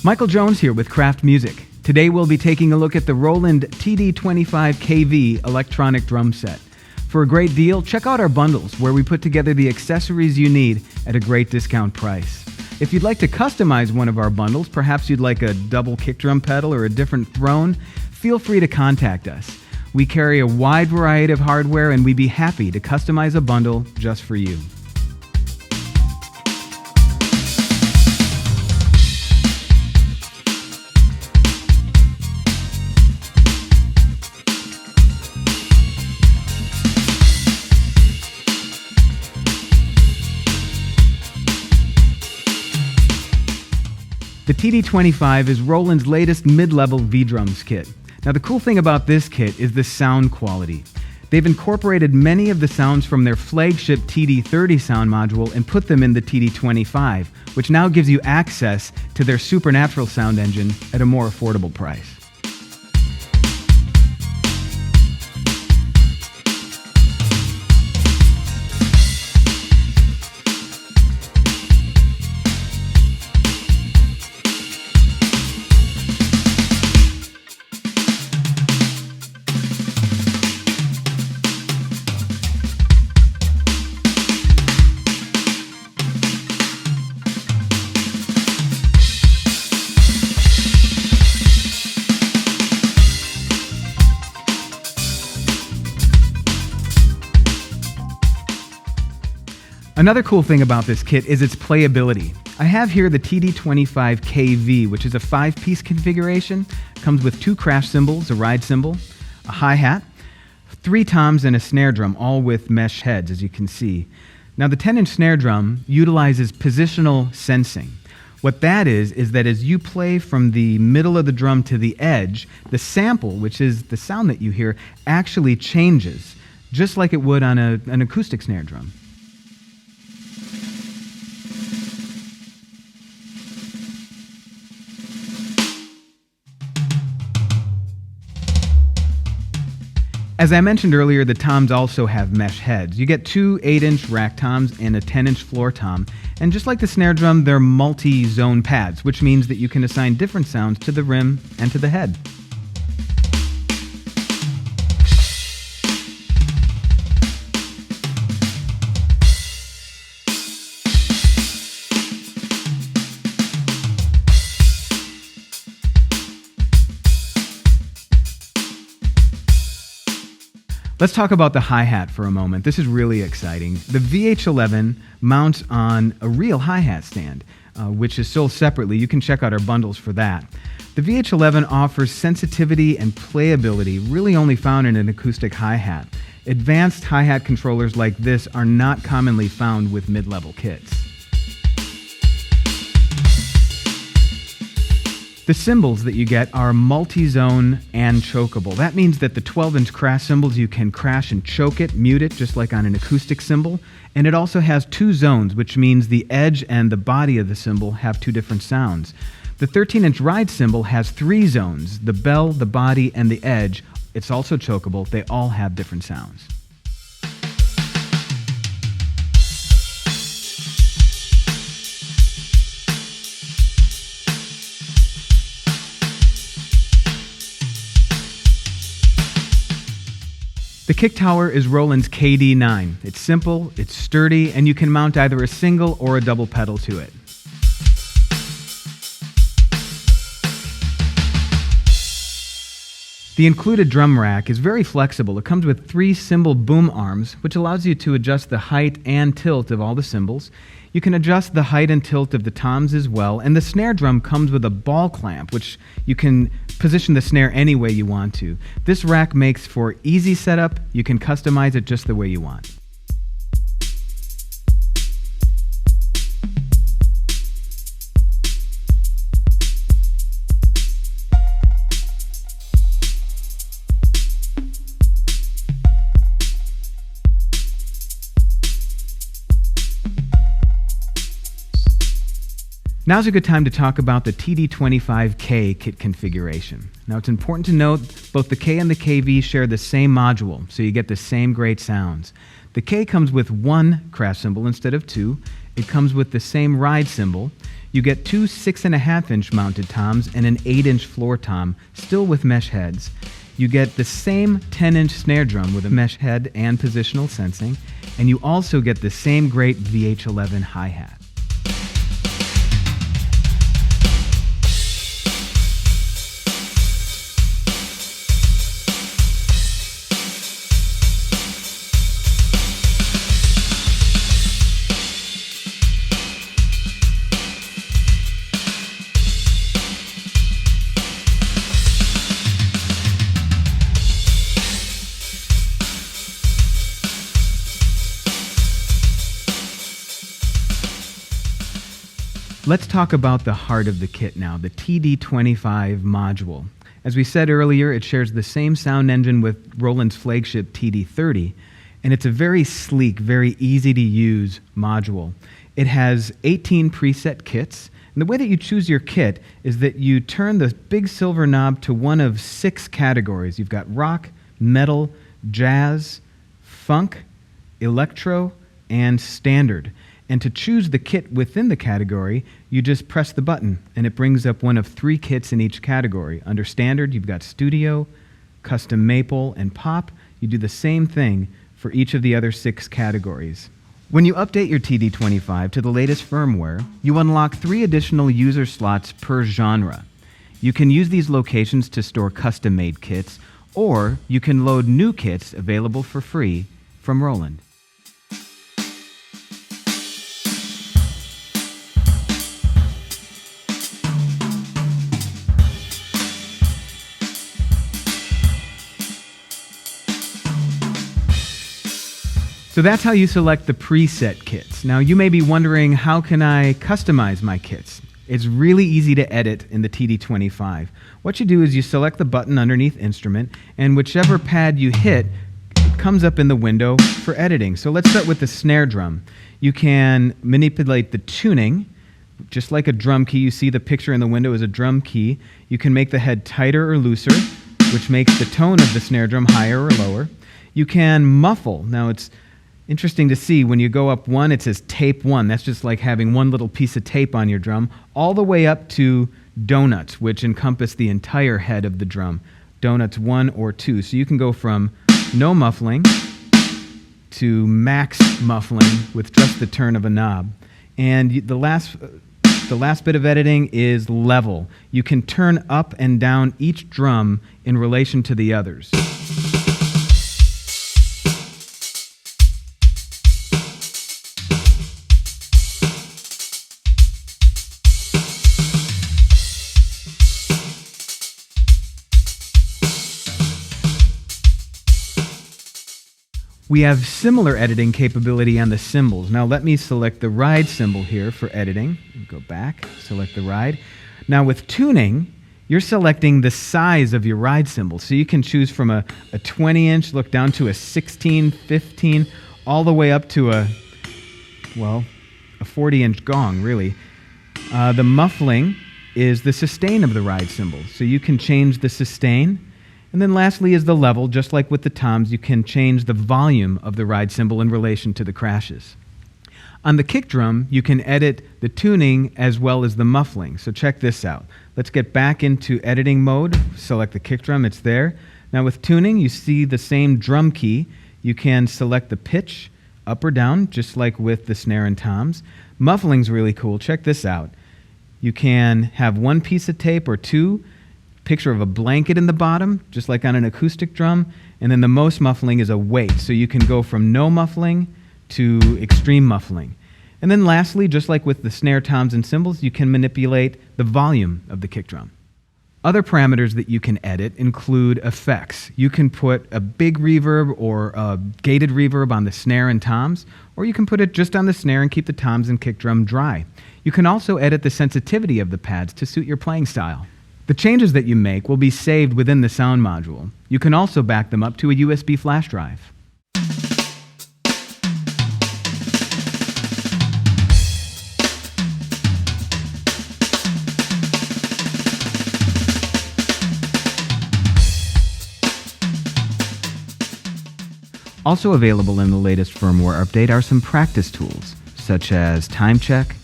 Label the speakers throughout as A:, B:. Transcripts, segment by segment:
A: Michael Jones here with Kraft Music. Today we'll be taking a look at the Roland TD-25KV electronic drum set. For a great deal, check out our bundles where we put together the accessories you need at a great discount price. If you'd like to customize one of our bundles, perhaps you'd like a double kick drum pedal or a different throne, feel free to contact us. We carry a wide variety of hardware and we'd be happy to customize a bundle just for you. The TD-25 is Roland's latest mid-level VDrums kit. Now the cool thing about this kit is the sound quality. They've incorporated many of the sounds from their flagship TD-30 sound module and put them in the TD-25, which now gives you access to their supernatural sound engine at a more affordable price. Another cool thing about this kit is its playability. I have here the TD-25KV, which is a 5-piece configuration. Comes with 2 Kraft cymbals, a ride cymbal, a hi-hat, 3 toms, and a snare drum, all with mesh heads, as you can see. Now the 10-inch snare drum utilizes positional sensing. What that is that as you play from the middle of the drum to the edge, the sample, which is the sound that you hear, actually changes, just like it would on an acoustic snare drum. As I mentioned earlier, the toms also have mesh heads. You get 2 8-inch rack toms and a 10-inch floor tom. And just like the snare drum, they're multi-zone pads, which means that you can assign different sounds to the rim and to the head. Let's talk about the hi-hat for a moment. This is really exciting. The VH11 mounts on a real hi-hat stand, which is sold separately. You can check out our bundles for that. The VH11 offers sensitivity and playability really only found in an acoustic hi-hat. Advanced hi-hat controllers like this are not commonly found with mid-level kits. The cymbals that you get are multi-zone and chokeable. That means that the 12-inch Kraft cymbals, you can crash and choke it, mute it, just like on an acoustic cymbal. And it also has 2 zones, which means the edge and the body of the cymbal have 2 different sounds. The 13-inch ride cymbal has 3 zones, the bell, the body, and the edge. It's also chokeable. They all have different sounds. The kick tower is Roland's KD9. It's simple, it's sturdy, and you can mount either a single or a double pedal to it. The included drum rack is very flexible. It comes with 3 cymbal boom arms, which allows you to adjust the height and tilt of all the cymbals. You can adjust the height and tilt of the toms as well, and the snare drum comes with a ball clamp, which you can position the snare any way you want to. This rack makes for easy setup. You can customize it just the way you want. Now's a good time to talk about the TD-25K kit configuration. Now it's important to note both the K and the KV share the same module, so you get the same great sounds. The K comes with one Kraft cymbal instead of two. It comes with the same ride cymbal. You get two 6.5-inch mounted toms and an 8-inch floor tom, still with mesh heads. You get the same 10-inch snare drum with a mesh head and positional sensing, and you also get the same great VH11 hi-hat. Let's talk about the heart of the kit now, the TD-25 module. As we said earlier, it shares the same sound engine with Roland's flagship TD-30, and it's a very sleek, very easy to use module. It has 18 preset kits, and the way that you choose your kit is that you turn the big silver knob to one of 6 categories. You've got rock, metal, jazz, funk, electro, and standard. And to choose the kit within the category, you just press the button, and it brings up one of 3 kits in each category. Under standard, you've got studio, custom maple, and pop. You do the same thing for each of the other 6 categories. When you update your TD-25 to the latest firmware, you unlock 3 additional user slots per genre. You can use these locations to store custom-made kits, or you can load new kits available for free from Roland. So that's how you select the preset kits. Now you may be wondering, how can I customize my kits? It's really easy to edit in the TD-25. What you do is you select the button underneath Instrument, and whichever pad you hit, it comes up in the window for editing. So let's start with the snare drum. You can manipulate the tuning, just like a drum key. You see the picture in the window is a drum key. You can make the head tighter or looser, which makes the tone of the snare drum higher or lower. You can muffle. Now it's interesting to see when you go up 1, it says tape 1. That's just like having one little piece of tape on your drum, all the way up to donuts, which encompass the entire head of the drum. Donuts 1 or 2. So you can go from no muffling to max muffling with just the turn of a knob. And the last bit of editing is level. You can turn up and down each drum in relation to the others. We have similar editing capability on the cymbals. Now let me select the ride cymbal here for editing. Go back, select the ride. Now with tuning, you're selecting the size of your ride cymbal. So you can choose from a 20-inch, look down to a 16, 15, all the way up to a 40-inch gong, really. The muffling is the sustain of the ride cymbal. So you can change the sustain. And then lastly is the level. Just like with the toms, you can change the volume of the ride cymbal in relation to the crashes. On the kick drum, you can edit the tuning as well as the muffling. So check this out. Let's get back into editing mode. Select the kick drum, it's there. Now with tuning, you see the same drum key. You can select the pitch, up or down, just like with the snare and toms. Muffling's really cool. Check this out. You can have 1 piece of tape or 2, picture of a blanket in the bottom, just like on an acoustic drum, and then the most muffling is a weight, so you can go from no muffling to extreme muffling. And then lastly, just like with the snare, toms, and cymbals, you can manipulate the volume of the kick drum. Other parameters that you can edit include effects. You can put a big reverb or a gated reverb on the snare and toms, or you can put it just on the snare and keep the toms and kick drum dry. You can also edit the sensitivity of the pads to suit your playing style. The changes that you make will be saved within the sound module. You can also back them up to a USB flash drive. Also available in the latest firmware update are some practice tools, such as time check,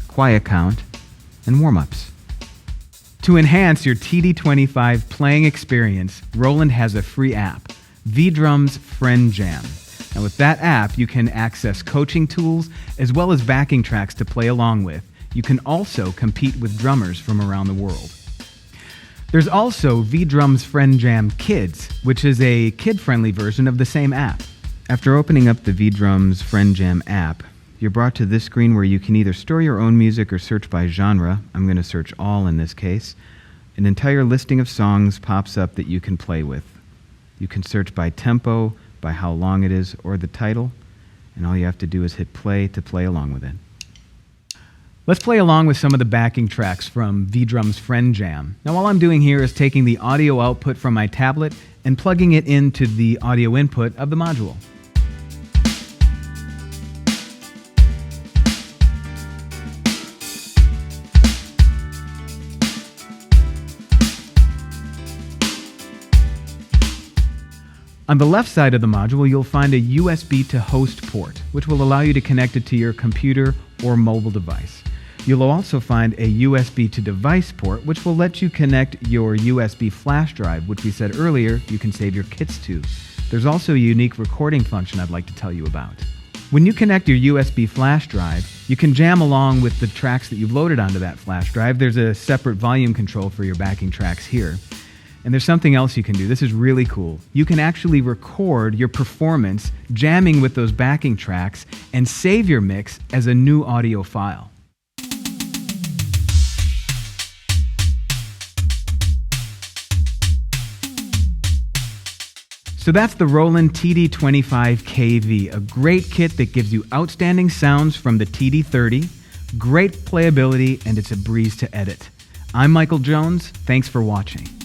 A: quiet count, and warm-ups. To enhance your TD-25 playing experience, Roland has a free app, VDrums Friend Jam. And with that app, you can access coaching tools as well as backing tracks to play along with. You can also compete with drummers from around the world. There's also VDrums Friend Jam Kids, which is a kid-friendly version of the same app. After opening up the VDrums Friend Jam app, you're brought to this screen where you can either store your own music or search by genre. I'm going to search all in this case. An entire listing of songs pops up that you can play with. You can search by tempo, by how long it is, or the title, and all you have to do is hit play to play along with it. Let's play along with some of the backing tracks from VDrums Friend Jam. Now, all I'm doing here is taking the audio output from my tablet and plugging it into the audio input of the module. On the left side of the module, you'll find a USB to host port, which will allow you to connect it to your computer or mobile device. You'll also find a USB to device port, which will let you connect your USB flash drive, which we said earlier you can save your kits to. There's also a unique recording function I'd like to tell you about. When you connect your USB flash drive, you can jam along with the tracks that you've loaded onto that flash drive. There's a separate volume control for your backing tracks here. And there's something else you can do. This is really cool. You can actually record your performance jamming with those backing tracks and save your mix as a new audio file. So that's the Roland TD-25KV, a great kit that gives you outstanding sounds from the TD-30, great playability, and it's a breeze to edit. I'm Michael Jones. Thanks for watching.